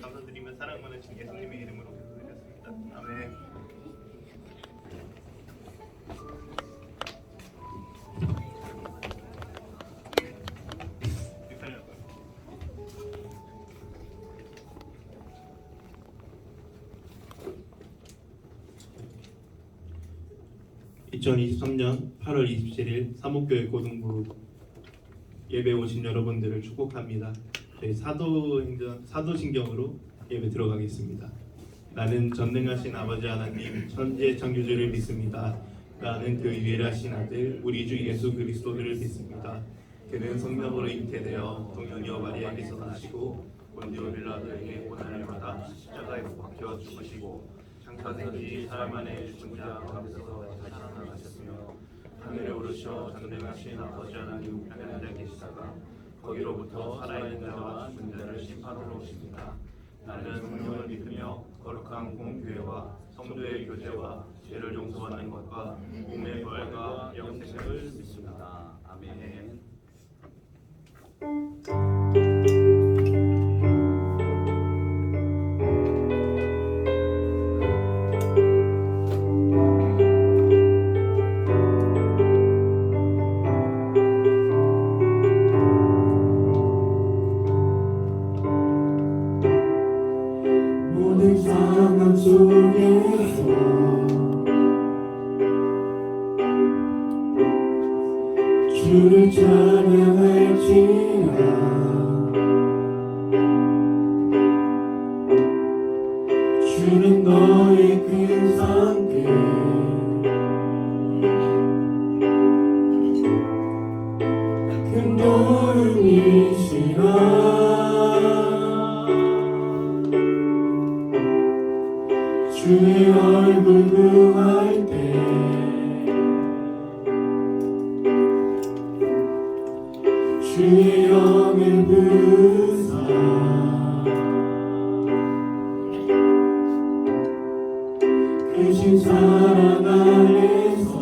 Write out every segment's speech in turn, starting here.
감사드리며 사랑 많으신 예수님의 이름으로 기도드렸습니다. 아멘. (2023년 8월 27일) 사목교회 고등부 예배 오신 여러분들을 축복합니다. 저희 사도신경으로 예배 들어가겠습니다. 나는 전능하신 아버지 하나님 천지의 창조주를 믿습니다. 나는 그 유일하신 아들 우리 주 예수 그리스도를 믿습니다. 그는 성령으로 잉태되어 동정녀 마리아에게서 나시고 본디오 빌라도에게 고난을 받아 십자가에 못 박혀 죽으시고 창사되기 사람 안에 죽은 자 가운데서 다시 살아나셨으며 하늘에 오르셔 전능하신 아버지 하나님 우편에 앉아 계시다가 거기로부터 살아있는 자와 죽은 자를 심판하러 오십니다. 나는 성령을 믿으며 거룩한 공교회와 성도의 교제와 죄를 용서하는 것과 몸의 부활과 영생을 믿습니다. 아멘. 모든 상황 속에서 주를 찬양할지라. 주는 너의 큰 산끝 큰 도움이시라. 주의 얼굴 구할 때 주의 영을 부사 크신 사랑 안에서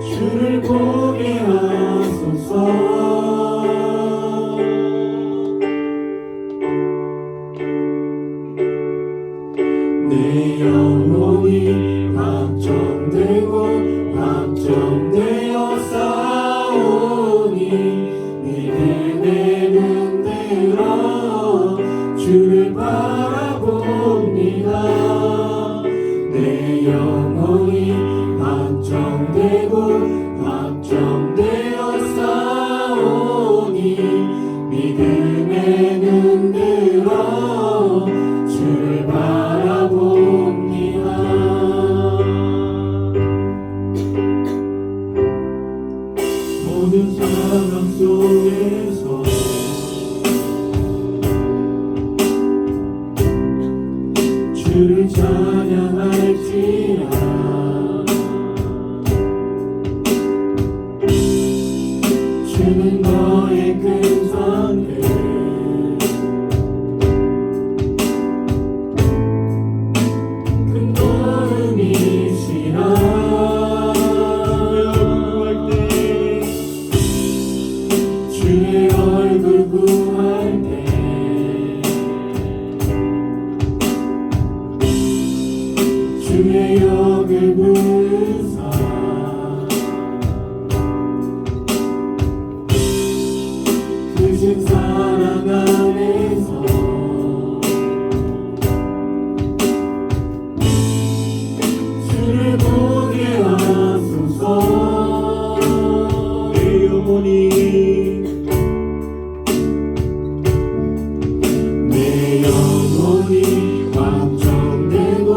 주를 보게 하소서. 내 영혼이 확정되고 확정되어 싸우니 내게 내 눈 들어 주를 바라봅니다. 내 영혼이 확정되고 확정되어 싸우니 믿음의 눈 들어 주를 바라봅니다. 모든 상황 속에서 주를 찬양할지라. 주는 너의 큰 선을 큰 도움이시라. 주의 얼굴 구할 때 주의 영을 부사 크신 사랑 안에서 주를 보게 하소서. 내 영혼이 내 영혼이 확정되고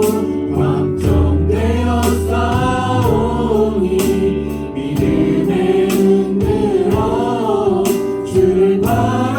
확정되어 싸우니 믿음의 눈 들어 주를 바라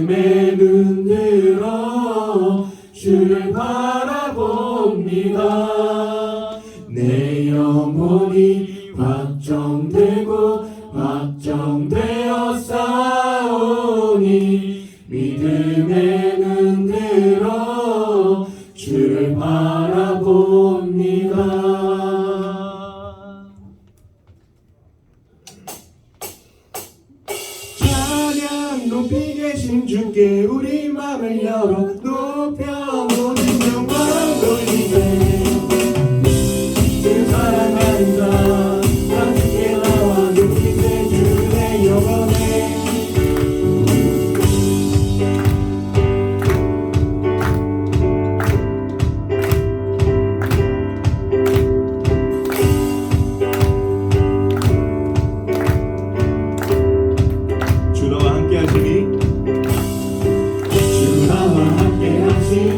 믿음의 눈 들어 주를 바라봅니다. 내 영혼이 확정되어 싸우니 믿음의 눈 들어 주를 바라봅니다. 찬양 높이 계신 주께 우리 맘을 열어 높여 모든 영광 돌리세. 주 사랑하는 자 함께 나와 누리세. 주의 영원해. 주 나와 함께 하시니 주 나와 함께 하시니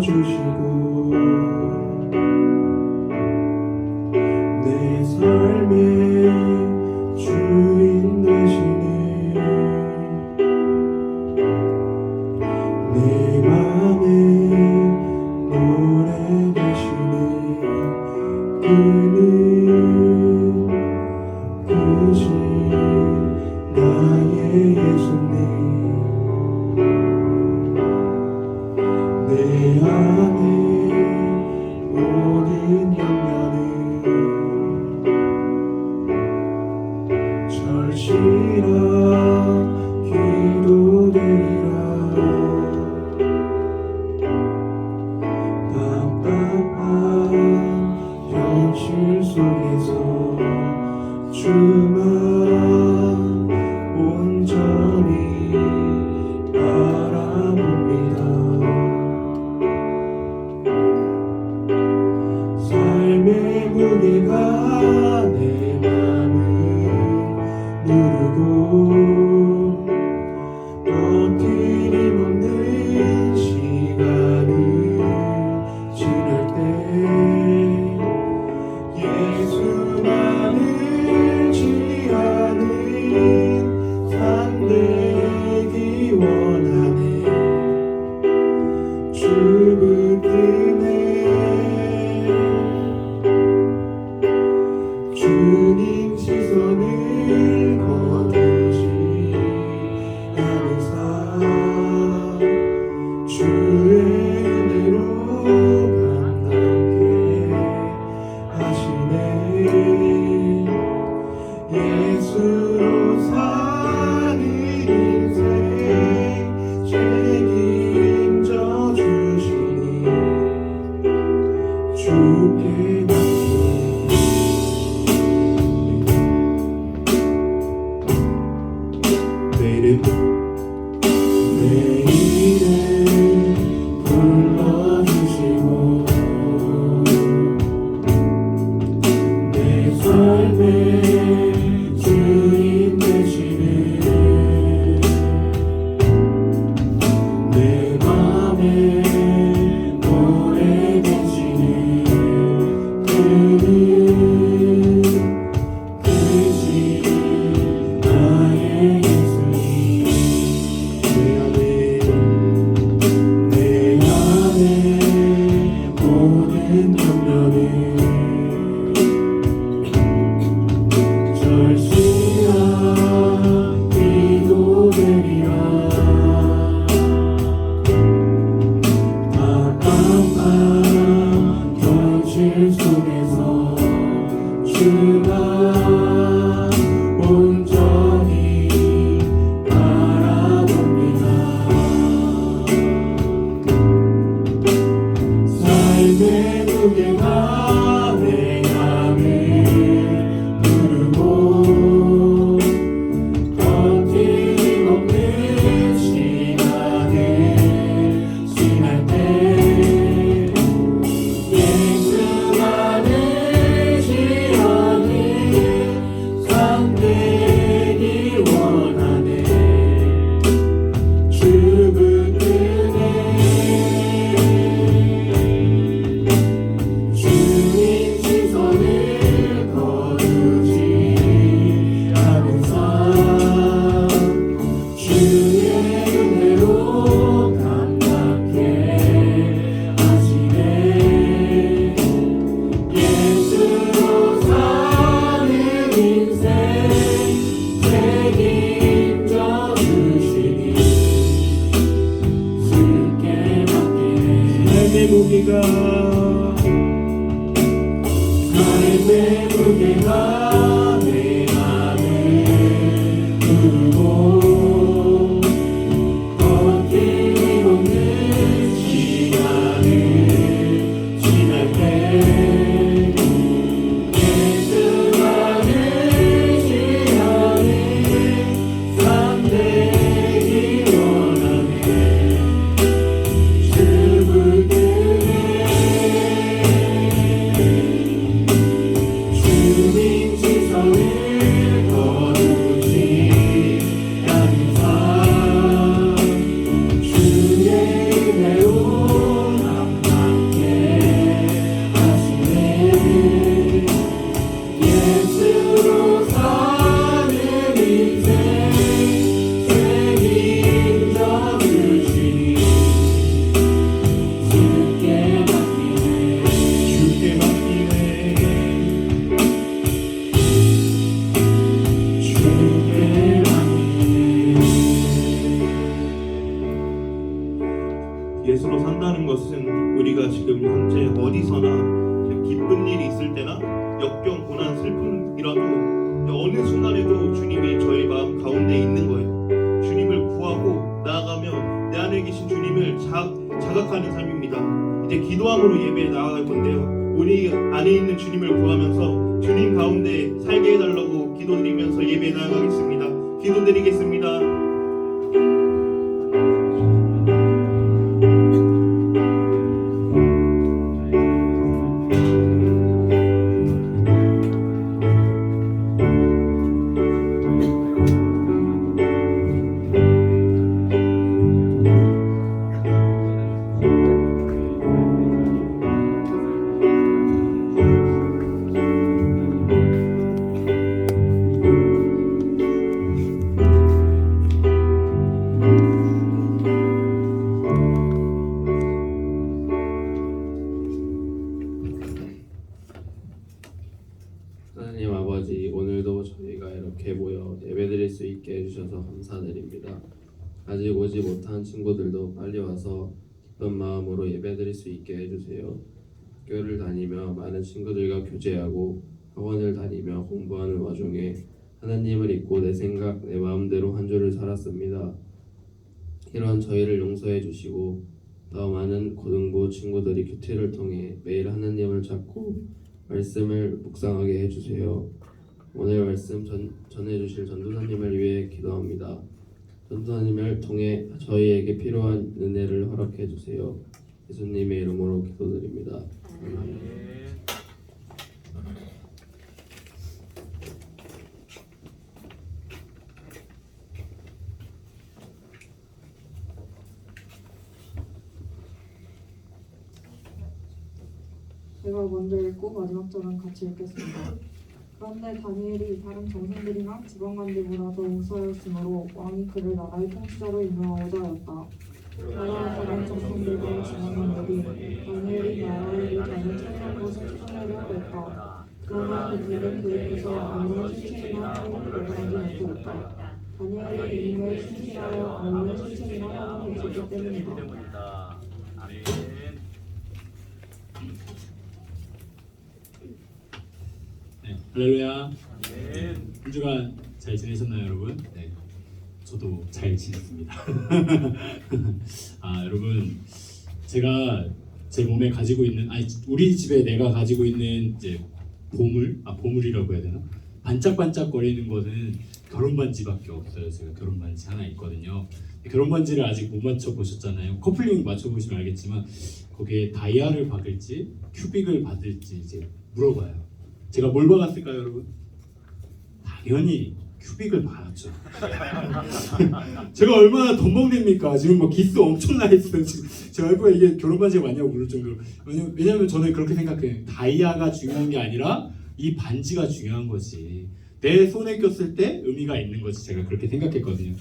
주시고 내 삶의 주인 되시네 내 맘에 노래 되시네 그는 크신 나의 예수님 내 안에 모든 염려는 절실한 기도되리라 답답한 현실 속에서 주만 온전히 바라봅니다 삶의 무게가 내 맘을 누르고 버티림 없는 시간을 지날 때 예수만을 지하는 삶 되기 원하네 주 붙드네 주님 시선을 거두지 않은 삶 주의 은혜로 감당케 하시네 예수로 사는 인생 책임져 주시니 주께 내 이름 불러주시고 내 삶의 주인 되시네 내 맘에 노래 되시네 그는 크신 나의 예수님 내 안에 모든 염려는 절실한 기도되리라 답답한 현실 속에서 주만 온전히 바라봅니다 삶의 무게가 내 맘을 누르고 버팀 없는 시간을 지날 때 예수만을 지하는 삶 되기 원하네 주 붙드네 주님 시선을 거두지 않은 삶 주의 은혜로 감당케 하시네 예수로 사는 인생 책임져 주시니 주께 맡기네 삶의 무게가 내 맘을 누르고 버팀 없는 시간을 지날 때 예수만을 지하는 삶 되기 원하네 주 붙드네 주님 것으로 산다는 것은 우리가 지금 현재 어디서나 기쁜 일이 있을 때나 역경, 고난, 슬픔이라도 어느 순간에도 주님이 저희 마음 가운데 있는 거예요. 주님을 구하고 나아가면 내 안에 계신 주님을 자각하는 삶입니다. 이제 기도함으로 예배에 나아갈 건데요. 우리 안에 있는 주님을 구하면서 주님 가운데 살게 해달라고 기도드리면서 예배에 나아가겠습니다. 기도드리겠습니다. 하나님 아버지, 오늘도 저희가 이렇게 모여 예배드릴 수 있게 해주셔서 감사드립니다. 아직 오지 못한 친구들도 빨리 와서 기쁜 마음으로 예배드릴 수 있게 해주세요. 학교를 다니며 많은 친구들과 교제하고 학원을 다니며 공부하는 와중에 하나님을 잊고 내 생각, 내 마음대로 한 주를 살았습니다. 이런 저희를 용서해 주시고 더 많은 고등부 친구들이 큐티를 통해 매일 하나님을 찾고 말씀을 묵상하게 해주세요. 오늘 말씀 전해주실 전도사님을 위해 기도합니다. 전도사님을 통해 저희에게 필요한 은혜를 허락해 주세요. 예수님의 이름으로 기도드립니다. 아멘. 제가 먼저 읽고 마지막 절은 같이 읽겠습니다. 그런데 다니엘이 다른 정상들이나 지방관들보다 더 우수하였으므로 왕이 그를 나라의 통치자로 임명하고자 하였다. 나라의 다른 정상들과 지방관들이 다니엘이 나라의 자는 천한 것을 추천하려 하였다. 그러나 그들은 그에게서 아무런 칭찬이나 하는 결과하지 못하였다. 다니엘이 이름을 신실하여 아무런 칭찬이나 하는 것이기 때문이다. 네, 할렐루야. 한 주간 잘 지내셨나요, 여러분? 네, 저도 잘 지냈습니다. 여러분, 제가 제 몸에 가지고 있는, 우리 집에 내가 가지고 있는 이제 보물이라고 해야 되나? 반짝반짝거리는 거는 결혼 반지밖에 없어요. 제가 결혼 반지 하나 있거든요. 결혼 반지를 아직 못 맞춰 보셨잖아요. 커플링 맞춰 보시면 알겠지만 거기에 다이아를 박을지 큐빅을 받을지 이제 물어봐요. 제가 뭘 받았을까요, 여러분? 당연히 큐빅을 받았죠. 제가 얼마나 덤벙됩니까? 지금 뭐 기스 엄청 나 있어요. 지금 제 와이프가 이게 결혼 반지가 맞냐고 물을 정도로. 왜냐면 저는 그렇게 생각해요. 다이아가 중요한 게 아니라 이 반지가 중요한 거지. 내 손에 꼈을 때 의미가 있는 거지. 제가 그렇게 생각했거든요.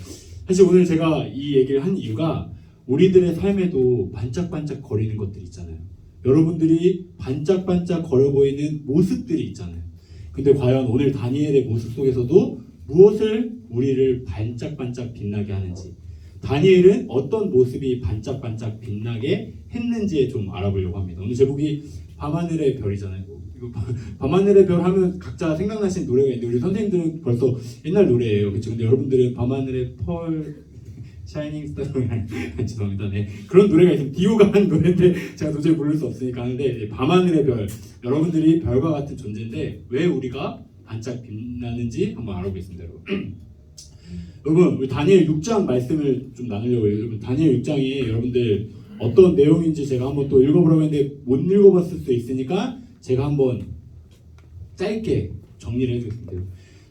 사실 오늘 제가 이 얘기를 한 이유가 우리들의 삶에도 반짝반짝 거리는 것들이 있잖아요. 여러분들이 반짝반짝 거려 보이는 모습들이 있잖아요. 근데 과연 오늘 다니엘의 모습 속에서도 무엇을 우리를 반짝반짝 빛나게 하는지, 다니엘은 어떤 모습이 반짝반짝 빛나게 했는지에 좀 알아보려고 합니다. 오늘 제목이 밤하늘의 별이잖아요. 이거 밤하늘의 별 하면 각자 생각나시는 노래가 있는데 우리 선생님들은 벌써 옛날 노래예요. 그렇죠? 근데 여러분들은 밤하늘의 펄 샤이닝 스타 죄송합니다. 네. 그런 노래가 있으면 디오가 한 노래인데 제가 도저히 부를 수 없으니까 하는데 밤하늘의 별, 여러분들이 별과 같은 존재인데 왜 우리가 반짝 빛나는지 한번 알아보겠습니다. 여러분 우리 다니엘 6장 말씀을 좀 나누려고 해요. 여러분 다니엘 6장이 여러분들 어떤 내용인지 제가 한번 또 읽어보려고 했는데 못 읽어봤을 수 있으니까 제가 한번 짧게 정리를 해주겠습니다.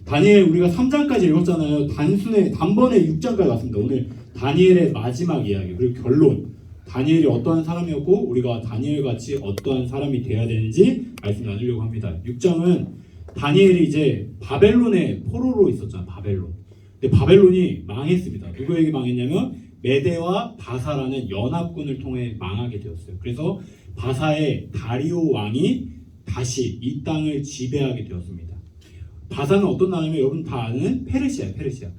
다니엘 우리가 3장까지 읽었잖아요. 단번에 6장까지 왔습니다. 오늘 다니엘의 마지막 이야기 그리고 결론, 다니엘이 어떠한 사람이었고 우리가 다니엘같이 어떠한 사람이 되어야 되는지 말씀 나누려고 합니다. 6장은 다니엘이 이제 바벨론의 포로로 있었잖아요. 바벨론. 근데 바벨론이 망했습니다. 누구에게 망했냐면 메대와 바사라는 연합군을 통해 망하게 되었어요. 그래서 바사의 다리오 왕이 다시 이 땅을 지배하게 되었습니다. 바사는 어떤 나라냐면 여러분 다 아는 페르시아예요. 페르시아.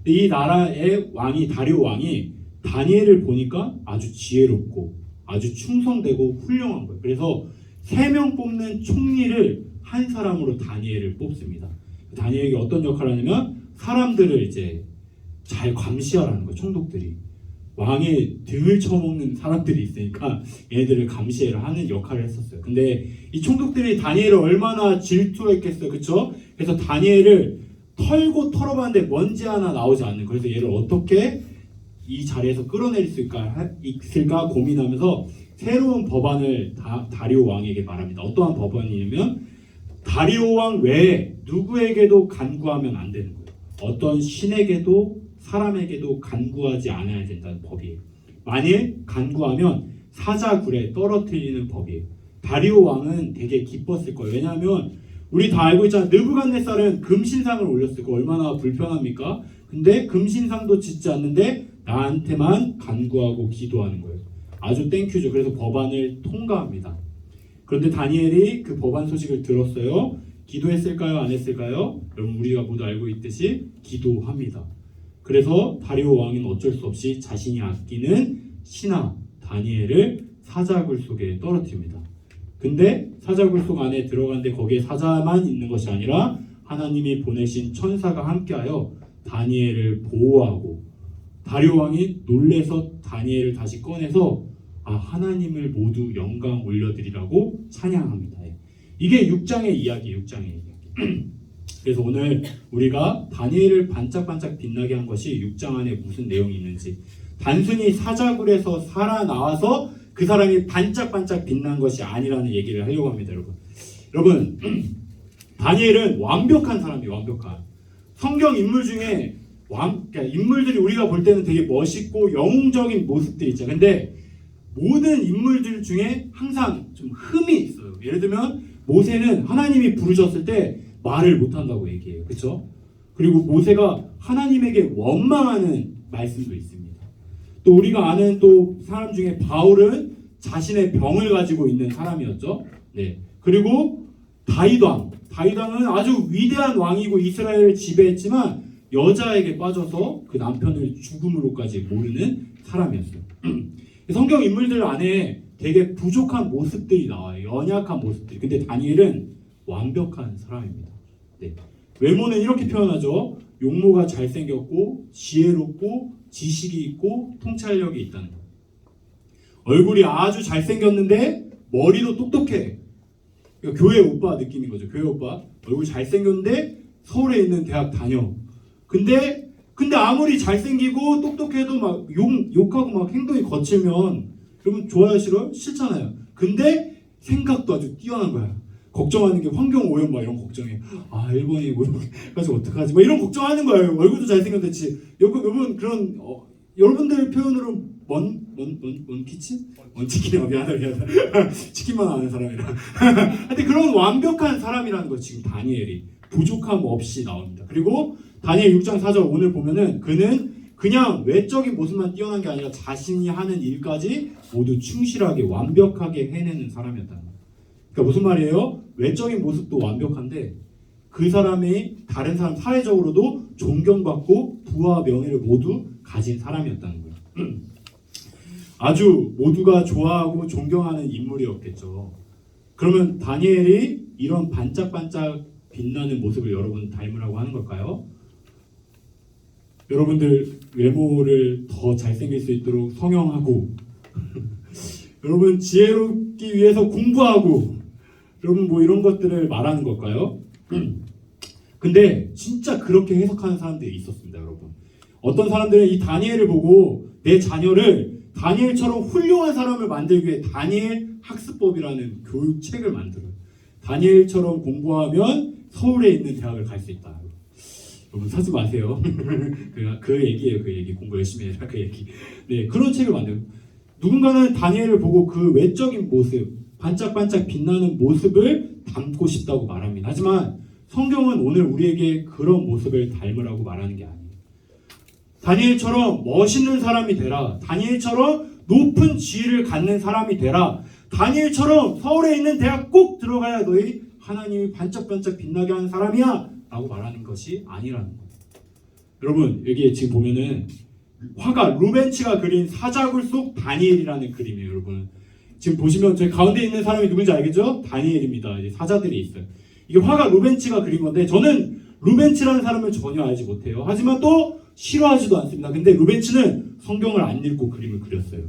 이 나라의 왕이 다리오 왕이 다니엘을 보니까 아주 지혜롭고 아주 충성되고 훌륭한 거예요. 그래서 3명 뽑는 총리를 한 사람으로 다니엘을 뽑습니다. 다니엘에게 어떤 역할을 하냐면 사람들을 이제 잘 감시하라는 거예요. 총독들이 왕의 등을 쳐먹는 사람들이 있으니까 얘네들을 감시를 하는 역할을 했었어요. 근데 이 총독들이 다니엘을 얼마나 질투했겠어요, 그렇죠? 그래서 다니엘을 털고 털어봤는데 먼지 하나 나오지 않는. 그래서 얘를 어떻게 이 자리에서 끌어낼 수 있을까 고민하면서 새로운 법안을 다리오 왕에게 말합니다. 어떠한 법안이냐면 다리오 왕 외에 누구에게도 간구하면 안 되는 거예요. 어떤 신에게도 사람에게도 간구하지 않아야 된다는 법이에요. 만일 간구하면 사자굴에 떨어뜨리는 법이에요. 다리오 왕은 되게 기뻤을 거예요. 왜냐하면 우리 다 알고 있잖아요. 느부갓네살은 금신상을 올렸을 거 얼마나 불편합니까? 근데 금신상도 짓지 않는데 나한테만 간구하고 기도하는 거예요. 아주 땡큐죠. 그래서 법안을 통과합니다. 그런데 다니엘이 그 법안 소식을 들었어요. 기도했을까요? 안 했을까요? 여러분 우리가 모두 알고 있듯이 기도합니다. 그래서 다리오 왕은 어쩔 수 없이 자신이 아끼는 신하 다니엘을 사자굴 속에 떨어뜨립니다. 근데 사자굴 속 안에 들어갔는데 거기에 사자만 있는 것이 아니라 하나님이 보내신 천사가 함께하여 다니엘을 보호하고 다리오 왕이 놀래서 다니엘을 다시 꺼내서 하나님을 모두 영광 올려드리라고 찬양합니다. 이게 6장의 이야기예요. 6장의 이야기. 그래서 오늘 우리가 다니엘을 반짝반짝 빛나게 한 것이 6장 안에 무슨 내용이 있는지, 단순히 사자굴에서 살아나와서 그 사람이 반짝반짝 빛난 것이 아니라는 얘기를 하려고 합니다. 여러분 다니엘은 완벽한 사람이에요. 완벽한 성경 인물 중에 그러니까 인물들이 우리가 볼 때는 되게 멋있고 영웅적인 모습들이 있잖아요. 근데 모든 인물들 중에 항상 좀 흠이 있어요. 예를 들면 모세는 하나님이 부르셨을 때 말을 못한다고 얘기해요. 그렇죠? 그리고 모세가 하나님에게 원망하는 말씀도 있습니다. 또 우리가 아는 또 사람 중에 바울은 자신의 병을 가지고 있는 사람이었죠. 네. 그리고 다윗왕은 아주 위대한 왕이고 이스라엘을 지배했지만 여자에게 빠져서 그 남편을 죽음으로까지 모르는 사람이었어요. 성경 인물들 안에 되게 부족한 모습들이 나와요. 연약한 모습들. 근데 다니엘은 완벽한 사람입니다. 네. 외모는 이렇게 표현하죠. 용모가 잘생겼고 지혜롭고 지식이 있고 통찰력이 있다는 거. 얼굴이 아주 잘생겼는데 머리도 똑똑해. 그러니까 교회 오빠 느낌인 거죠. 교회 오빠 얼굴 잘생겼는데 서울에 있는 대학 다녀. 근데 아무리 잘생기고 똑똑해도 막 욕하고 막 행동이 거칠면 여러분 좋아요 싫어요? 싫잖아요. 근데 생각도 아주 뛰어난 거야. 걱정하는 게 환경 오염 막 이런 걱정해. 일본이 뭐 이렇게까지 어떡하지? 막 이런 걱정하는 거예요. 얼굴도 잘생겼듯이. 여러분 그런 여러분들 표현으로 먼키친? 먼치킨이 미안하다. 치킨만 아는 사람이라. 근데 그런 완벽한 사람이라는 거 지금 다니엘이 부족함 없이 나옵니다. 그리고 다니엘 6장 4절 오늘 보면은 그는 그냥 외적인 모습만 뛰어난 게 아니라 자신이 하는 일까지 모두 충실하게 완벽하게 해내는 사람이었다는 거예요. 그러니까 무슨 말이에요? 외적인 모습도 완벽한데 그 사람이 다른 사람 사회적으로도 존경받고 부와 명예를 모두 가진 사람이었다는 거예요. 아주 모두가 좋아하고 존경하는 인물이었겠죠. 그러면 다니엘이 이런 반짝반짝 빛나는 모습을 여러분 닮으라고 하는 걸까요? 여러분들 외모를 더 잘생길 수 있도록 성형하고 여러분 지혜롭기 위해서 공부하고 여러분 뭐 이런 것들을 말하는 걸까요? 근데 진짜 그렇게 해석하는 사람들이 있었습니다. 여러분 어떤 사람들은 이 다니엘을 보고 내 자녀를 다니엘처럼 훌륭한 사람을 만들기 위해 다니엘 학습법이라는 교육책을 만들어요. 다니엘처럼 공부하면 서울에 있는 대학을 갈 수 있다. 여러분 사지 마세요. 그 얘기예요. 그 얘기. 공부 열심히 해라. 그 얘기. 네, 그런 책을 만들어요. 누군가는 다니엘을 보고 그 외적인 모습, 반짝반짝 빛나는 모습을 담고 싶다고 말합니다. 하지만 성경은 오늘 우리에게 그런 모습을 닮으라고 말하는 게 아니에요. 다니엘처럼 멋있는 사람이 되라. 다니엘처럼 높은 지위를 갖는 사람이 되라. 다니엘처럼 서울에 있는 대학 꼭 들어가야 너희 하나님이 반짝반짝 빛나게 하는 사람이야 라고 말하는 것이 아니라는 거예요. 여러분 여기 지금 보면은 화가 루벤치가 그린 사자굴 속 다니엘이라는 그림이에요, 여러분. 지금 보시면 저희 가운데 있는 사람이 누군지 알겠죠? 다니엘입니다. 이제 사자들이 있어요. 이게 화가 루벤치가 그린 건데 저는 루벤치라는 사람을 전혀 알지 못해요. 하지만 또 싫어하지도 않습니다. 근데 루벤치는 성경을 안 읽고 그림을 그렸어요.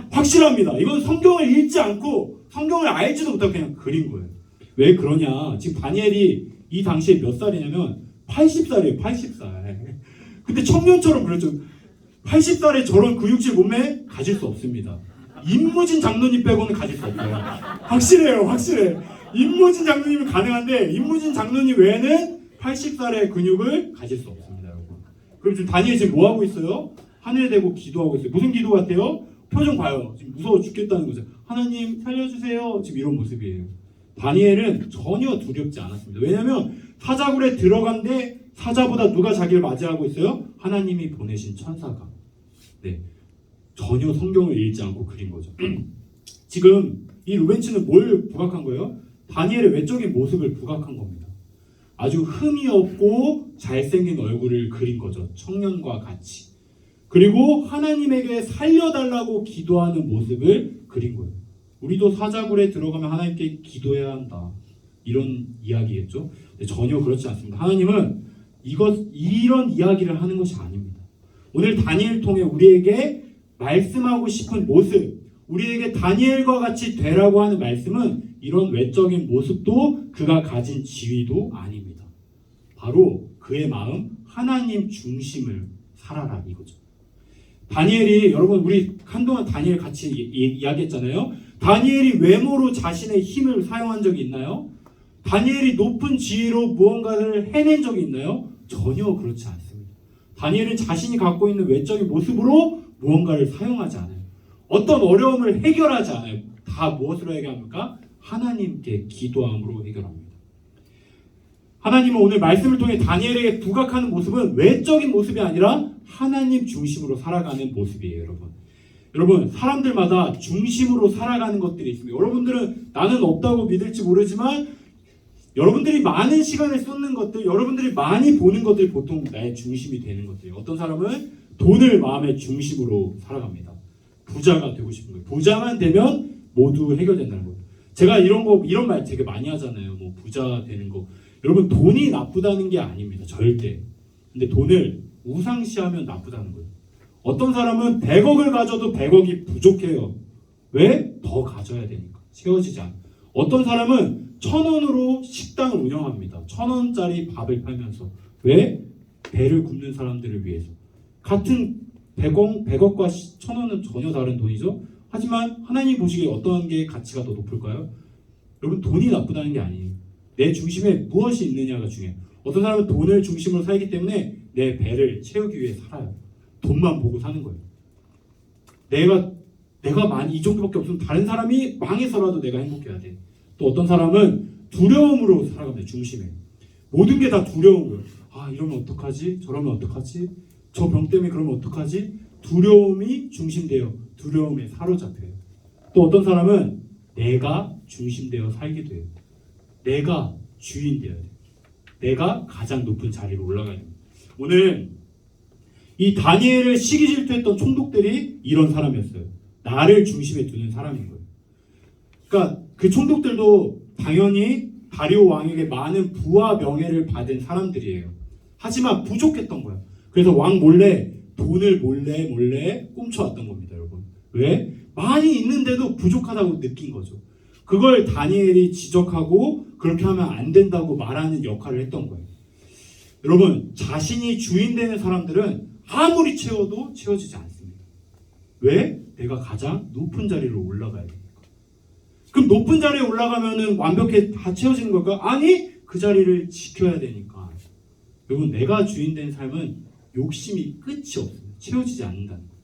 확실합니다. 이건 성경을 읽지 않고 성경을 알지도 못하고 그냥 그린 거예요. 왜 그러냐? 지금 다니엘이 이 당시에 몇 살이냐면 80살이에요. 80살. 근데 청년처럼 그랬죠. 80살에 저런 근육질 몸매 가질 수 없습니다. 임무진 장로님 빼고는 가질 수 없어요. 확실해요. 확실해. 임무진 장로님은 가능한데 임무진 장로님 외에는 80살의 근육을 가질 수 없습니다, 여러분. 그럼 지금 다니엘 지금 뭐 하고 있어요? 하늘에 대고 기도하고 있어요. 무슨 기도 같아요? 표정 봐요. 지금 무서워 죽겠다는 거죠. 하나님 살려주세요. 지금 이런 모습이에요. 다니엘은 전혀 두렵지 않았습니다. 왜냐하면 사자굴에 들어간데 사자보다 누가 자기를 맞이하고 있어요? 하나님이 보내신 천사가. 네, 전혀 성경을 읽지 않고 그린 거죠. 지금 이 루벤치는 뭘 부각한 거예요? 다니엘의 외적인 모습을 부각한 겁니다. 아주 흠이 없고 잘생긴 얼굴을 그린 거죠. 청년과 같이. 그리고 하나님에게 살려달라고 기도하는 모습을 그린 거예요. 우리도 사자굴에 들어가면 하나님께 기도해야 한다. 이런 이야기겠죠? 전혀 그렇지 않습니다. 하나님은 이런 이야기를 하는 것이 아닙니다. 오늘 다니엘 통해 우리에게 말씀하고 싶은 모습, 우리에게 다니엘과 같이 되라고 하는 말씀은 이런 외적인 모습도 그가 가진 지위도 아닙니다. 바로 그의 마음, 하나님 중심을 살아라 이거죠. 다니엘이, 여러분 우리 한동안 다니엘 같이 이야기했잖아요. 다니엘이 외모로 자신의 힘을 사용한 적이 있나요? 다니엘이 높은 지위로 무언가를 해낸 적이 있나요? 전혀 그렇지 않습니다. 다니엘은 자신이 갖고 있는 외적인 모습으로 무언가를 사용하지 않아요. 어떤 어려움을 해결하지 않아요. 다 무엇으로 해결합니까? 하나님께 기도함으로 해결합니다. 하나님은 오늘 말씀을 통해 다니엘에게 부각하는 모습은 외적인 모습이 아니라 하나님 중심으로 살아가는 모습이에요, 여러분. 여러분, 사람들마다 중심으로 살아가는 것들이 있습니다. 여러분들은 나는 없다고 믿을지 모르지만 여러분들이 많은 시간을 쏟는 것들, 여러분들이 많이 보는 것들이 보통 나의 중심이 되는 것들이에요. 어떤 사람은 돈을 마음의 중심으로 살아갑니다. 부자가 되고 싶은 거예요. 부자만 되면 모두 해결된다는 거예요. 제가 이런 말 되게 많이 하잖아요. 뭐 부자 되는 거. 여러분, 돈이 나쁘다는 게 아닙니다. 절대. 근데 돈을 우상시하면 나쁘다는 거예요. 어떤 사람은 100억을 가져도 100억이 부족해요. 왜? 더 가져야 되니까. 채워지지 않아. 어떤 사람은 1,000원으로 식당을 운영합니다. 1,000원짜리 밥을 팔면서. 왜? 배를 굽는 사람들을 위해서. 같은 100억과 1,000원은 전혀 다른 돈이죠. 하지만 하나님 보시기에 어떤 게 가치가 더 높을까요? 여러분, 돈이 나쁘다는 게 아니에요. 내 중심에 무엇이 있느냐가 중요해요. 어떤 사람은 돈을 중심으로 살기 때문에 내 배를 채우기 위해 살아요. 돈만 보고 사는 거예요. 내가 이 정도밖에 없으면 다른 사람이 망해서라도 내가 행복해야 돼. 또 어떤 사람은 두려움으로 살아갑니다. 중심에. 모든 게 다 두려움이에요. 아, 이러면 어떡하지? 저러면 어떡하지? 저 병 때문에 그러면 어떡하지? 두려움이 중심되어 두려움에 사로잡혀요. 또 어떤 사람은 내가 중심되어 살기도 해요. 내가 주인 되어야 돼요. 내가 가장 높은 자리로 올라가야 됩니다. 오늘 이 다니엘을 시기 질투했던 총독들이 이런 사람이었어요. 나를 중심에 두는 사람인 거예요. 그러니까 그 총독들도 당연히 다리오 왕에게 많은 부와 명예를 받은 사람들이에요. 하지만 부족했던 거예요. 그래서 왕 몰래 돈을 몰래 훔쳐왔던 겁니다, 여러분. 왜? 많이 있는데도 부족하다고 느낀 거죠. 그걸 다니엘이 지적하고 그렇게 하면 안 된다고 말하는 역할을 했던 거예요. 여러분, 자신이 주인 되는 사람들은 아무리 채워도 채워지지 않습니다. 왜? 내가 가장 높은 자리로 올라가야 되니까. 그럼 높은 자리에 올라가면은 완벽히 다 채워지는 걸까? 아니, 그 자리를 지켜야 되니까. 여러분, 내가 주인 된 삶은 욕심이 끝이 없습니다. 채워지지 않는다는 거예요.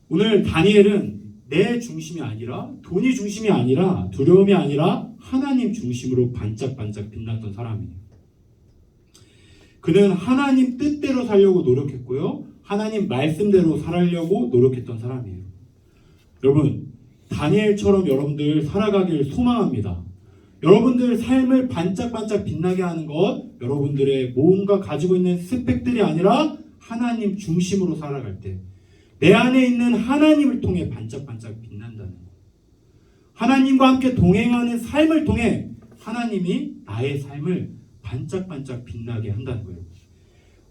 오늘 다니엘은 내 중심이 아니라, 돈이 중심이 아니라, 두려움이 아니라 하나님 중심으로 반짝반짝 빛났던 사람이에요. 그는 하나님 뜻대로 살려고 노력했고요. 하나님 말씀대로 살려고 노력했던 사람이에요. 여러분, 다니엘처럼 여러분들 살아가길 소망합니다. 여러분들 삶을 반짝반짝 빛나게 하는 것, 여러분들의 뭔가 가지고 있는 스펙들이 아니라 하나님 중심으로 살아갈 때 내 안에 있는 하나님을 통해 반짝반짝 빛난다는 거예요. 하나님과 함께 동행하는 삶을 통해 하나님이 나의 삶을 반짝반짝 빛나게 한다는 거예요.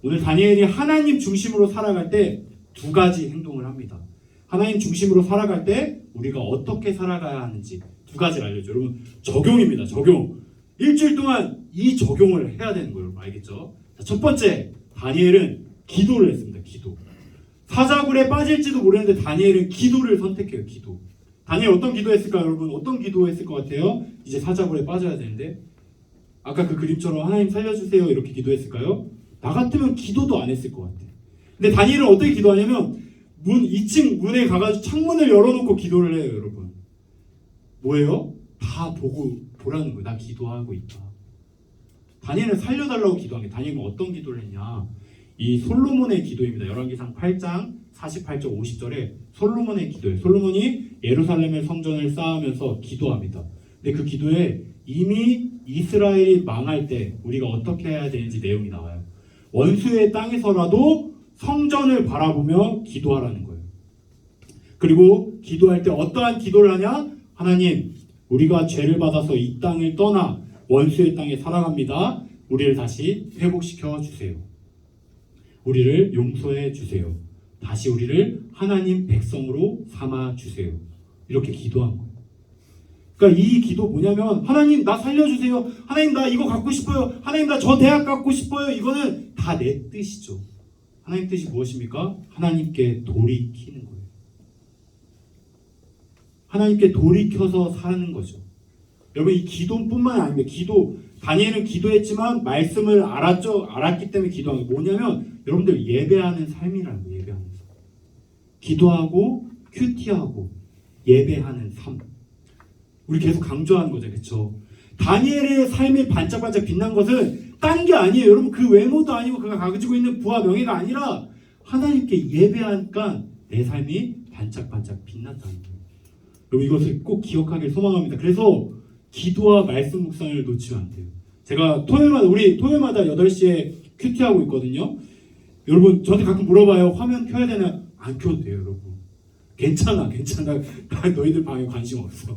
오늘 다니엘이 하나님 중심으로 살아갈 때 두 가지 행동을 합니다. 하나님 중심으로 살아갈 때 우리가 어떻게 살아가야 하는지 두 가지를 알려줘요. 여러분, 적용입니다. 적용. 일주일 동안 이 적용을 해야 되는 거예요. 여러분, 알겠죠? 자, 첫 번째, 다니엘은 기도를 했습니다. 기도. 사자굴에 빠질지도 모르는데 다니엘은 기도를 선택해요. 기도. 다니엘 어떤 기도했을까요, 여러분? 어떤 기도했을 것 같아요? 이제 사자굴에 빠져야 되는데 아까 그 그림처럼 하나님 살려주세요 이렇게 기도했을까요? 나 같으면 기도도 안 했을 것 같아요. 근데 다니엘은 어떻게 기도하냐면 2층 문에 가가지고 창문을 열어놓고 기도를 해요, 여러분. 뭐예요? 다 보라는 거예요. 나 기도하고 있다. 다니엘은 살려달라고 기도한 게, 다니엘은 어떤 기도를 했냐? 이 솔로몬의 기도입니다. 열왕기상 8장 48절 50절에 솔로몬의 기도예요. 솔로몬이 예루살렘의 성전을 쌓으면서 기도합니다. 근데 그 기도에 이미 이스라엘이 망할 때 우리가 어떻게 해야 되는지 내용이 나와요. 원수의 땅에서라도 성전을 바라보며 기도하라는 거예요. 그리고 기도할 때 어떠한 기도를 하냐? 하나님, 우리가 죄를 받아서 이 땅을 떠나 원수의 땅에 살아갑니다. 우리를 다시 회복시켜 주세요. 우리를 용서해 주세요. 다시 우리를 하나님 백성으로 삼아 주세요. 이렇게 기도한 거예요. 그러니까 이 기도 뭐냐면, 하나님 나 살려주세요. 하나님 나 이거 갖고 싶어요. 하나님 나 저 대학 갖고 싶어요. 이거는 다 내 뜻이죠. 하나님 뜻이 무엇입니까? 하나님께 돌이키는 거예요. 하나님께 돌이켜서 사는 거죠. 여러분, 이 기도뿐만 아닙니다. 다니엘은 기도했지만 말씀을 알았기 때문에 기도한 게 뭐냐면, 여러분들 예배하는 삶이라는 거예요. 예배하는 삶. 기도하고 큐티하고 예배하는 삶. 우리 계속 강조하는 거죠. 그렇죠? 다니엘의 삶이 반짝반짝 빛난 것은 딴 게 아니에요. 여러분, 그 외모도 아니고 그가 가지고 있는 부와 명예가 아니라 하나님께 예배하니까 내 삶이 반짝반짝 빛났다는 거예요. 여러분, 이것을 꼭 기억하길 소망합니다. 그래서 기도와 말씀 묵상을 놓치면 안 돼요. 제가 우리 토요일마다 8시에 큐티하고 있거든요. 여러분, 저한테 가끔 물어봐요. 화면 켜야 되나? 안 켜도 돼요, 여러분. 괜찮아. 너희들 방에 관심 없어.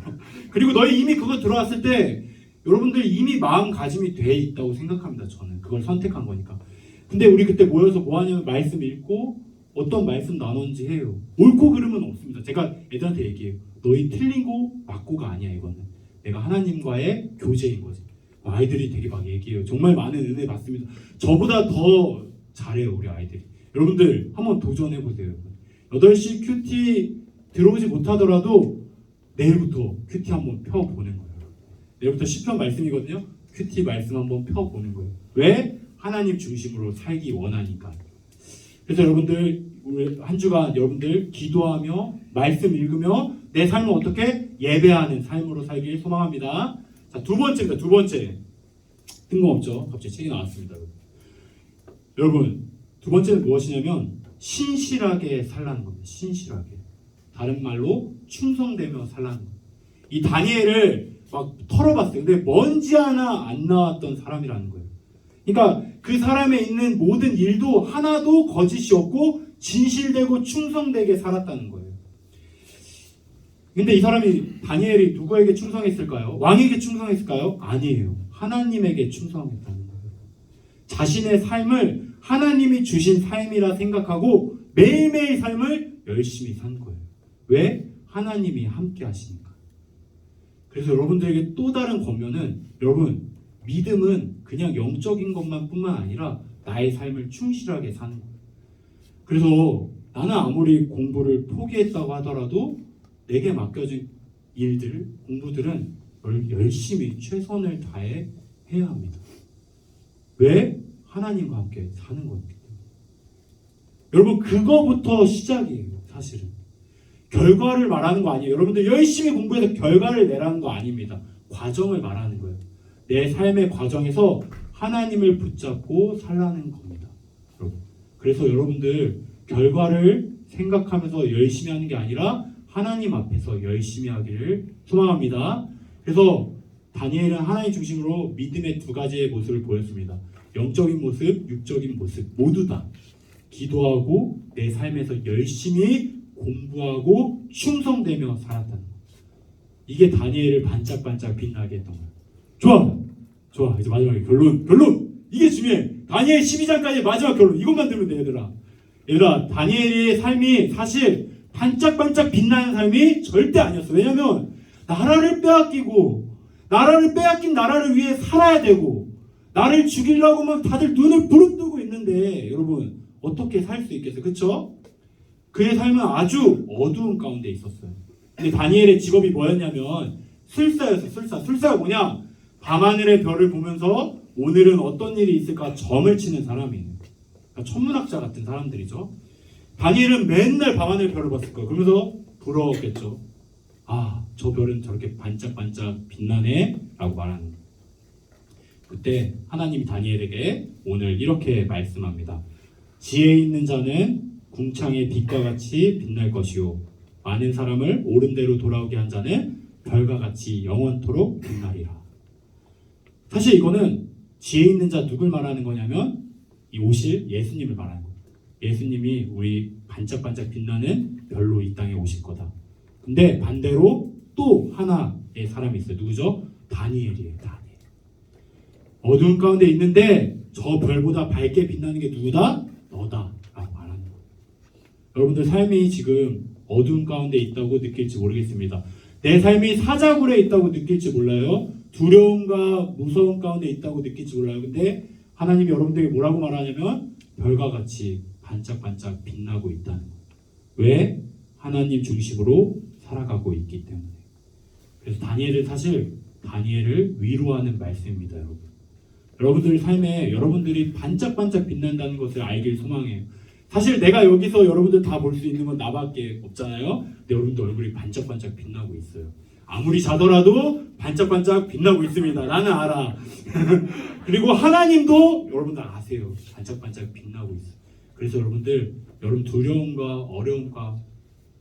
그리고 너희 이미 그거 들어왔을 때 여러분들 이미 마음가짐이 돼 있다고 생각합니다. 저는 그걸 선택한 거니까. 근데 우리 그때 모여서 뭐 하냐면 말씀 읽고 어떤 말씀 나눴는지 해요. 옳고 그름은 없습니다. 제가 애들한테 얘기해요. 너희 틀리고 맞고가 아니야. 이거는 내가 하나님과의 교제인 거지. 아이들이 되게 막 얘기해요. 정말 많은 은혜 받습니다. 저보다 더 잘해요, 우리 아이들이. 여러분들 한번 도전해보세요. 8시 큐티 들어오지 못하더라도 내일부터 큐티 한번 펴보는 거예요. 내일부터 시편 말씀이거든요. 큐티 말씀 한번 펴보는 거예요. 왜? 하나님 중심으로 살기 원하니까. 그래서 여러분들 오늘 한 주간 여러분들 기도하며 말씀 읽으며 내 삶을 어떻게 예배하는 삶으로 살길 소망합니다. 자, 두 번째입니다. 두 번째. 뜬금없죠? 갑자기 책이 나왔습니다. 여러분, 두 번째는 무엇이냐면 신실하게 살라는 겁니다. 신실하게. 다른 말로 충성되며 살라는 겁니다. 이 다니엘을 막 털어봤어요. 근데 먼지 하나 안 나왔던 사람이라는 거예요. 그러니까 그 사람에 있는 모든 일도 하나도 거짓이 없고 진실되고 충성되게 살았다는 거예요. 근데 이 사람이, 다니엘이 누구에게 충성했을까요? 왕에게 충성했을까요? 아니에요. 하나님에게 충성했다는 거예요. 자신의 삶을 하나님이 주신 삶이라 생각하고 매일매일 삶을 열심히 산 거예요. 왜? 하나님이 함께 하시니까. 그래서 여러분들에게 또 다른 권면은, 여러분, 믿음은 그냥 영적인 것만 뿐만 아니라 나의 삶을 충실하게 사는 거예요. 그래서 나는 아무리 공부를 포기했다고 하더라도 내게 맡겨진 일들, 공부들은 열심히 최선을 다해 해야 합니다. 왜? 하나님과 함께 사는 거기 때문에. 여러분, 그거부터 시작이에요. 사실은 결과를 말하는 거 아니에요. 여러분들 열심히 공부해서 결과를 내라는 거 아닙니다. 과정을 말하는 거예요. 내 삶의 과정에서 하나님을 붙잡고 살라는 겁니다. 여러분. 그래서 여러분들 결과를 생각하면서 열심히 하는 게 아니라 하나님 앞에서 열심히 하기를 소망합니다. 그래서 다니엘은 하나님 중심으로 믿음의 두 가지의 모습을 보였습니다. 영적인 모습, 육적인 모습 모두 다. 기도하고 내 삶에서 열심히 공부하고 충성되며 살았다는 거. 이게 다니엘을 반짝반짝 빛나게 했던 거예요. 좋아. 이제 마지막에 결론. 이게 중요해. 다니엘 12장까지 마지막 결론. 이것만 들으면 돼, 얘들아. 다니엘의 삶이 사실 반짝반짝 빛나는 삶이 절대 아니었어. 왜냐면 나라를 빼앗긴 나라를 위해 살아야 되고, 나를 죽이려고 막 다들 눈을 부릅뜨고 있는데, 여러분 어떻게 살 수 있겠어요? 그쵸? 그의 삶은 아주 어두운 가운데 있었어요. 근데 다니엘의 직업이 뭐였냐면 술사였어. 술사가 뭐냐? 밤하늘의 별을 보면서 오늘은 어떤 일이 있을까 점을 치는 사람이에요. 그러니까 천문학자 같은 사람들이죠. 다니엘은 맨날 밤하늘 별을 봤을 거예요. 그러면서 부러웠겠죠. 아, 저 별은 저렇게 반짝반짝 빛나네 라고 말하는 거예요. 그때 하나님이 다니엘에게 오늘 이렇게 말씀합니다. 지혜 있는 자는 궁창의 빛과 같이 빛날 것이요, 많은 사람을 옳은 대로 돌아오게 한 자는 별과 같이 영원토록 빛나리라. 사실 이거는 지혜 있는 자 누굴 말하는 거냐면 이 오실 예수님을 말하는 거예요. 예수님이 우리 반짝반짝 빛나는 별로 이 땅에 오실 거다. 근데 반대로 또 하나의 사람이 있어요. 누구죠? 다니엘이에요. 다니엘. 어두운 가운데 있는데 저 별보다 밝게 빛나는 게 누구다? 너다 라고 말하는 거예요. 여러분들 삶이 지금 어두운 가운데 있다고 느낄지 모르겠습니다. 내 삶이 사자굴에 있다고 느낄지 몰라요. 두려움과 무서움 가운데 있다고 느낄지 몰라요. 근데 하나님이 여러분들에게 뭐라고 말하냐면 별과 같이 반짝반짝 빛나고 있다는 거예요. 왜? 하나님 중심으로 살아가고 있기 때문에. 그래서 다니엘을 위로하는 말씀입니다, 여러분. 여러분들 삶에 여러분들이 반짝반짝 빛난다는 것을 알길 소망해요. 사실 내가 여기서 여러분들 다 볼 수 있는 건 나밖에 없잖아요. 근데 여러분들 얼굴이 반짝반짝 빛나고 있어요. 아무리 자더라도 반짝반짝 빛나고 있습니다. 나는 알아. 그리고 하나님도 여러분들 아세요. 반짝반짝 빛나고 있어요. 그래서 여러분 두려움과 어려움과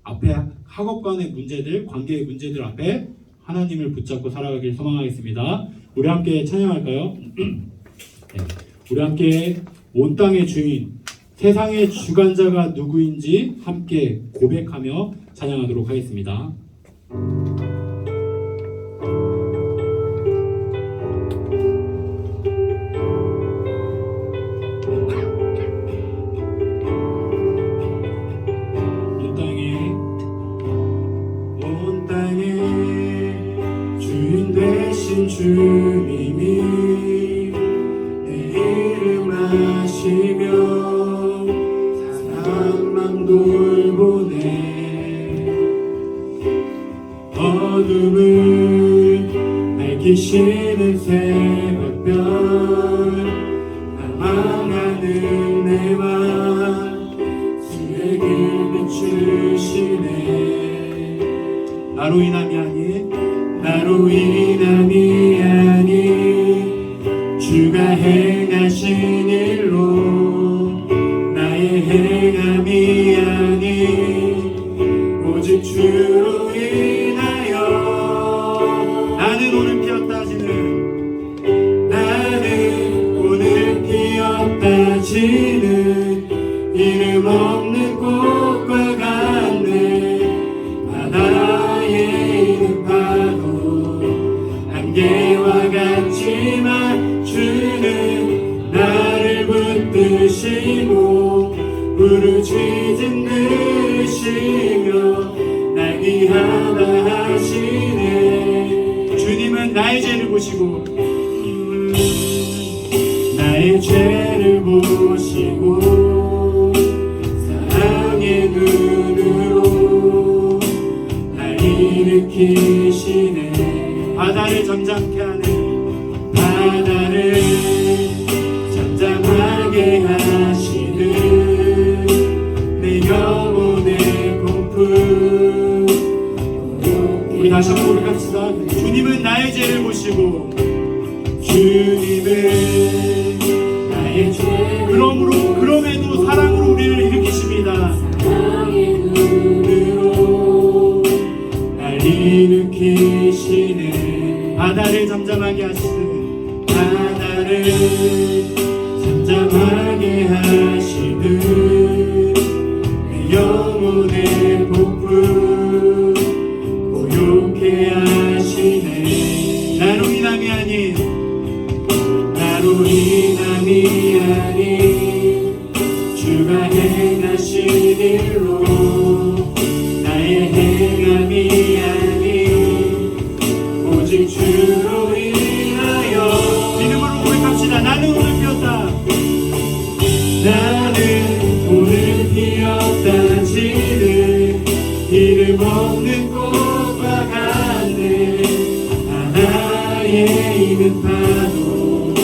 앞에 학업 간의 문제들, 관계의 문제들 앞에 하나님을 붙잡고 살아가길 소망하겠습니다. 우리 함께 찬양할까요? 네. 우리 함께 온 땅의 주인, 세상의 주관자가 누구인지 함께 고백하며 찬양하도록 하겠습니다. 온 땅의 주인 되신 주님이 내 이름 아시며 사랑만 돌보네. 어둠을 밝히시는 새벽별, 망하는 내 맘 주의 길 비추시네. 나로 인함이 아닌 주가 행하신 일로, 나의 행함이 아닌 오직 주로 인하여 나는 오늘 피었다 지는 이름 없는 꽃과 같네. 바다에 있는 파도 안개와 같지만 주는 나를 붙드시고 부르짖으시며 날 귀하다 하시네. 주님은 나의 죄를 보시고 나의 죄를 보시고 사랑의 눈으로 날 일으키시네. 바다를 잠잠케 하시는 내 영혼의 공품. 우리 다시 한번 고백합시다. 주님은 나의 죄를 보시고 그럼에도 사랑으로 우리를 일으키십니다. 사랑의 눈으로 날 일으키시네. 바다를 잠잠하게 하시는 바다를 잠잠하게 하시는 영혼의 복부 고요케 하시네. 나로 인함이 아닌 나로 인함이 아닌 주가 행하신 일로 나의 행함이 아닌 오직 주로 인하여 믿음으로 고백합시다. 나는 오늘 피었다. 나는 오늘 피었다. 지는 이름 없는 꽃과 같네. 하나의 이는 파도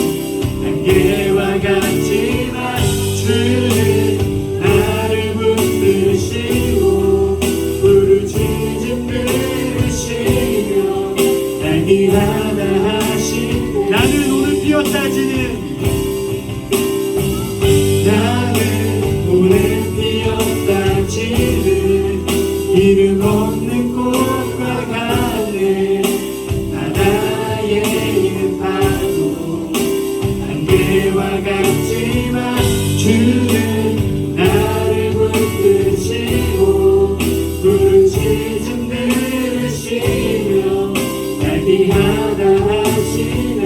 안개와 같지만 주는 나를 붙드시고 부르짖음 들으시며 날 귀하다 하시네. 나는 오늘 피었다지는 나는 오늘 피었다지는 이름 없는 꽃과 같네. 바다에 있는 파도 안개와 같지만 주는 나를 붙드시고 부르짖음 들으시며 날 귀하다 하시네.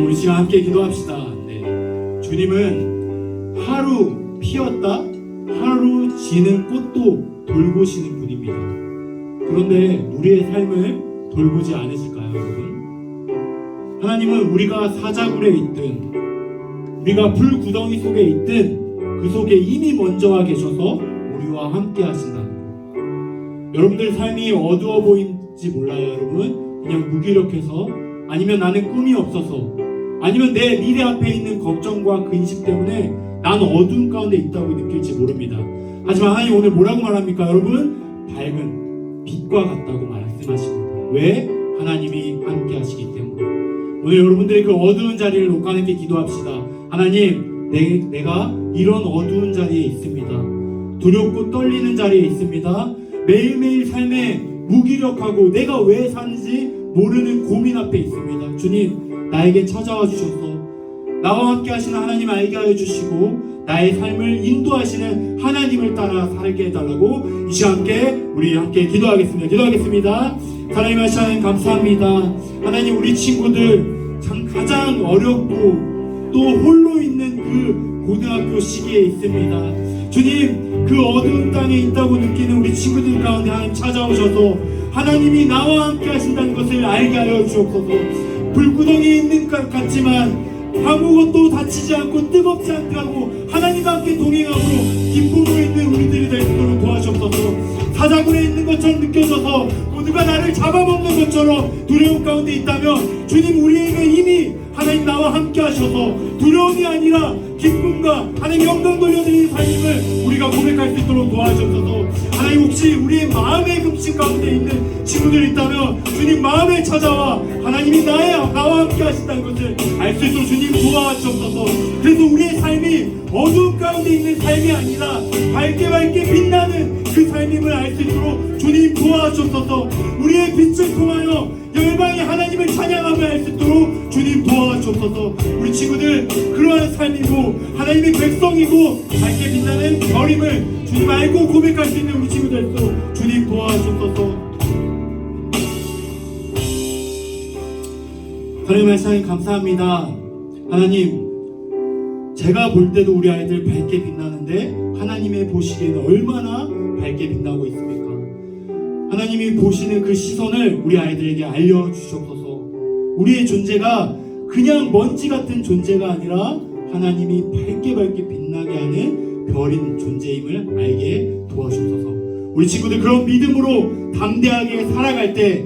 우리 지금 함께 기도합시다. 네. 주님은 하루 피었다 하루 지는 꽃도 돌보시는 분입니다. 그런데 우리의 삶을 돌보지 않으실까요, 여러분? 하나님은 우리가 사자굴에 있든 우리가 불구덩이 속에 있든 그 속에 이미 먼저 와 계셔서 우리와 함께 하신다는 것. 여러분들 삶이 어두워 보이는지 몰라요, 여러분. 그냥 무기력해서, 아니면 나는 꿈이 없어서, 아니면 내 미래 앞에 있는 걱정과 근심 때문에 난 어두운 가운데 있다고 느낄지 모릅니다. 하지만 하나님 오늘 뭐라고 말합니까, 여러분? 밝은 빛과 같다고 말씀하십니다. 왜? 하나님이 함께 하시기 때문에. 오늘 여러분들의 그 어두운 자리를 놓고 하나님께 기도합시다. 하나님, 내가 이런 어두운 자리에 있습니다. 두렵고 떨리는 자리에 있습니다. 매일매일 삶에 무기력하고 내가 왜 사는지 모르는 고민 앞에 있습니다. 주님, 나에게 찾아와 주셔서 나와 함께 하시는 하나님 알게 하여 주시고 나의 삶을 인도하시는 하나님을 따라 살게 해달라고 이 시간 우리 함께 기도하겠습니다. 하나님 하나님 감사합니다. 하나님, 우리 친구들 참 가장 어렵고 또 홀로 있는 그 고등학교 시기에 있습니다. 주님, 그 어두운 땅에 있다고 느끼는 우리 친구들 가운데 하나님 찾아오셔서 하나님이 나와 함께 하신다는 것을 알게 하여 주옵소서. 불구덩이에 있는 것 같지만 아무것도 다치지 않고 뜨겁지 않다고 하나님과 함께 동행함으로 기쁨으로 있는 우리들이 될 수 있도록 도와주옵소서. 사자굴에 있는 것처럼 느껴져서 누가 나를 잡아먹는 것처럼 두려움 가운데 있다면 주님, 우리에게 이미 하나님 나와 함께 하셔서 두려움이 아니라 기쁨과 하나님 영광 돌려드리는 삶임을 우리가 고백할 수 있도록 도와주옵소서. 하나님, 혹시 우리의 마음의 금식 가운데 있는 친구들이 있다면 주님 마음에 찾아와 하나님이 나와 함께 하신다는 것을 알 수 있도록 주님 도와주옵소서. 그래서 우리의 삶이 어두운 가운데 있는 삶이 아니라 밝게 빛나는 그 삶임을 알 수 있도록 주님 도와주옵소서. 우리의 빛을 통하여 열방이 하나님을 찬양하며 할 수 있도록 주님 도와주옵소서. 우리 친구들 그러한 삶이고 하나님의 백성이고 밝게 빛나는 별임을 주님 알고 고백할 수 있는 우리 친구들도 주님 도와주옵소서. 하나님 말씀 감사합니다. 하나님, 제가 볼 때도 우리 아이들 밝게 빛나는데 하나님의 보시기에는 얼마나 밝게 빛나고 있습니까? 하나님이 보시는 그 시선을 우리 아이들에게 알려주시옵소서. 우리의 존재가 그냥 먼지 같은 존재가 아니라 하나님이 밝게 빛나게 하는 별인 존재임을 알게 도와주옵소서. 우리 친구들 그런 믿음으로 담대하게 살아갈 때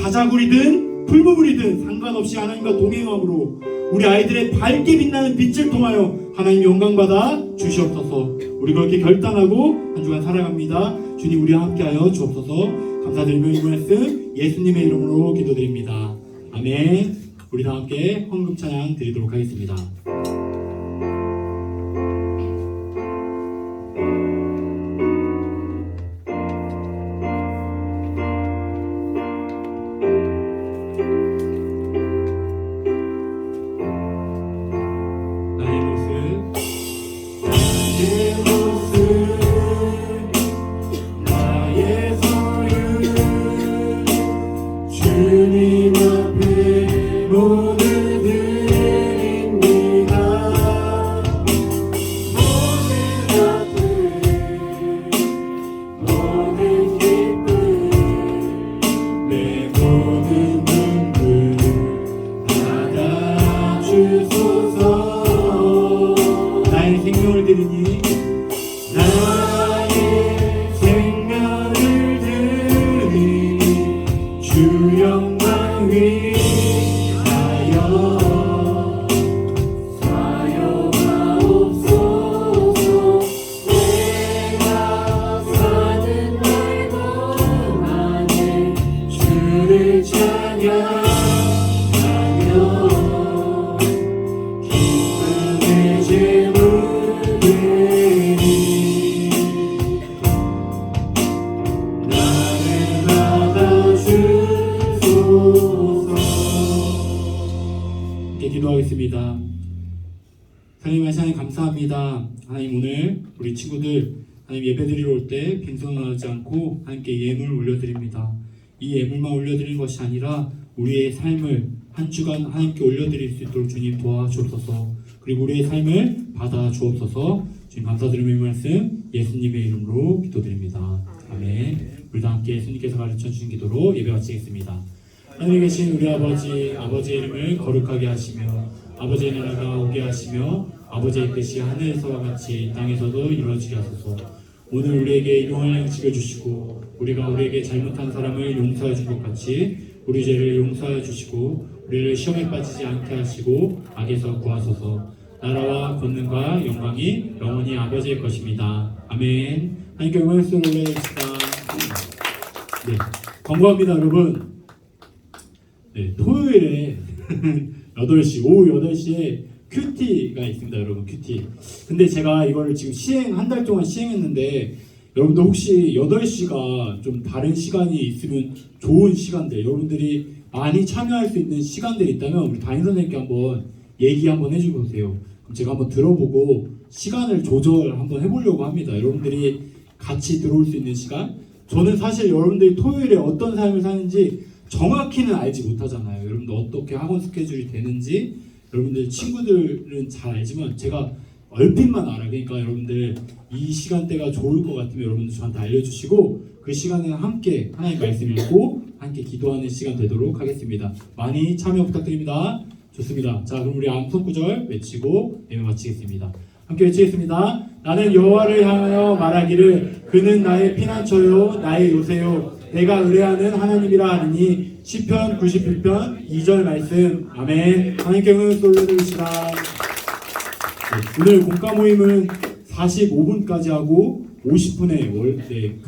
사자굴이든 풀무불이든 상관없이 하나님과 동행함으로 우리 아이들의 밝게 빛나는 빛을 통하여 하나님 영광받아 주시옵소서. 우리 그렇게 결단하고 한 주간 살아갑니다. 주님, 우리와 함께하여 주옵소서. 감사드리며 이 말씀 예수님의 이름으로 기도드립니다. 아멘. 우리 다 함께 헌금 찬양 드리도록 하겠습니다. 나의 모습 영광 위하여 사용하옵소서. 내가 사는 날 동안에 주를 찬양하며 기쁨의 제물 드리니 나를 받아주소서. 함께 기도하겠습니다. 하나님 말씀 감사합니다. 하나님 오늘 우리 친구들 하나님 예배드리러 올 때 빈손을 하지 않고 하나님께 예물 올려드립니다. 이 예물만 올려드리는 것이 아니라 우리의 삶을 한 주간 하나님께 올려드릴 수 있도록 주님 도와주옵소서. 그리고 우리의 삶을 받아 주옵소서. 주님 감사드리며 이 말씀 예수님의 이름으로 기도드립니다. 아멘. 우리 다 함께 예수님께서 가르쳐 주신 기도로 예배 마치겠습니다. 하늘에 계신 우리 아버지, 아버지의 이름을 거룩하게 하시며 아버지의 나라가 오게 하시며 아버지의 뜻이 하늘에서와 같이 땅에서도 이루어지게 하소서. 오늘 우리에게 일용할 양식을 주시고 우리가 우리에게 잘못한 사람을 용서해 준 것 같이 우리 죄를 용서해 주시고 우리를 시험에 빠지지 않게 하시고 악에서 구하소서. 나라와 권능과 영광이 영원히 아버지의 것입니다. 아멘. 하나님께 영광의 소리 올려드립시다. 네, 광고합니다 여러분. 네, 토요일에 8시, 오후 8시에 큐티가 있습니다 여러분. 큐티. 근데 제가 이걸 지금 한 달 동안 시행했는데 여러분들 혹시 8시가 좀 다른 시간이 있으면 좋은 시간들, 여러분들이 많이 참여할 수 있는 시간들이 있다면 우리 담임 선생님께 한번 얘기 한번 해주고 오세요. 그럼 제가 한번 들어보고 시간을 조절 한번 해보려고 합니다. 여러분들이 같이 들어올 수 있는 시간. 저는 사실 여러분들이 토요일에 어떤 삶을 사는지 정확히는 알지 못하잖아요. 여러분들 어떻게 학원 스케줄이 되는지 여러분들 친구들은 잘 알지만 제가 얼핏만 알아요. 그러니까 여러분들 이 시간대가 좋을 것 같으면 여러분들 저한테 알려주시고 그 시간에 함께 하나님 말씀 읽고 함께 기도하는 시간 되도록 하겠습니다. 많이 참여 부탁드립니다. 좋습니다. 자, 그럼 우리 암송 구절 외치고 예배 마치겠습니다. 함께 외치겠습니다. 나는 여호와를 향하여 말하기를 그는 나의 피난처요 나의 요새요 내가 의뢰하는 하나님이라 하느니 시편 91편 2절 말씀. 아멘. 하나님께 영광을 돌려드립시다. 오늘 공과 모임은 45분까지 하고 50분에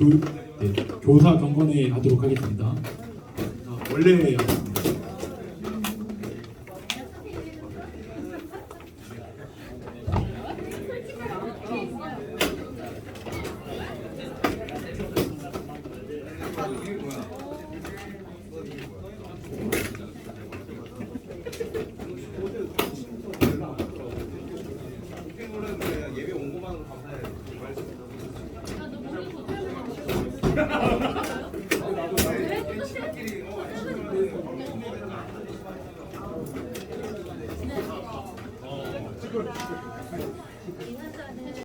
교사 경건회 하도록 하겠습니다. 원래 예배 온 것만으로 감사해요.